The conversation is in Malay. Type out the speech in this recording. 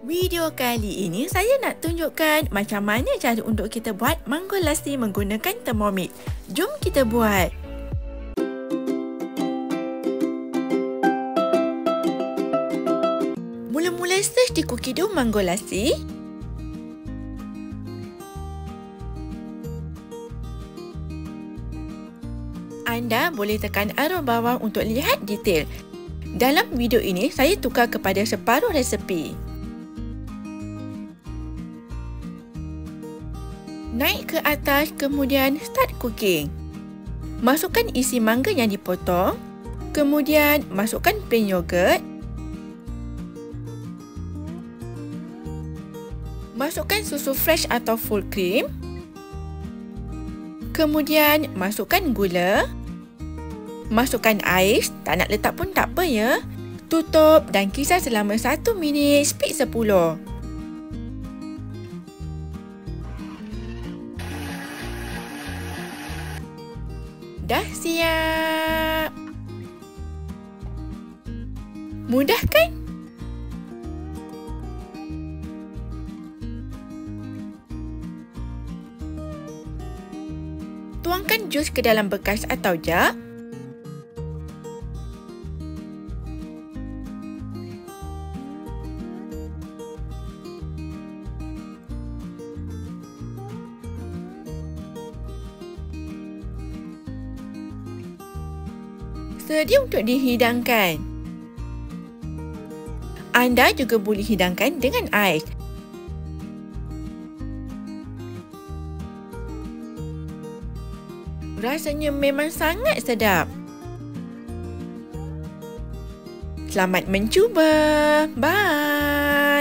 Video kali ini saya nak tunjukkan macam mana cara untuk kita buat mango lassi menggunakan Thermomix. Jom kita buat. Mula-mula search di Cookidoo mango lassi. Anda boleh tekan arrow bawah untuk lihat detail. Dalam video ini saya tukar kepada separuh resepi. Naik ke atas, kemudian start cooking. Masukkan isi mangga yang dipotong. Kemudian masukkan plain yogurt. Masukkan susu fresh atau full cream. Kemudian masukkan gula. Masukkan ais, tak nak letak pun tak apa ya. Tutup dan kisar selama 1 minit, speed 10. Dah siap. Mudah kan? Tuangkan jus ke dalam bekas atau jug. Sedia untuk dihidangkan. Anda juga boleh hidangkan dengan ais. Rasanya memang sangat sedap. Selamat mencuba. Bye.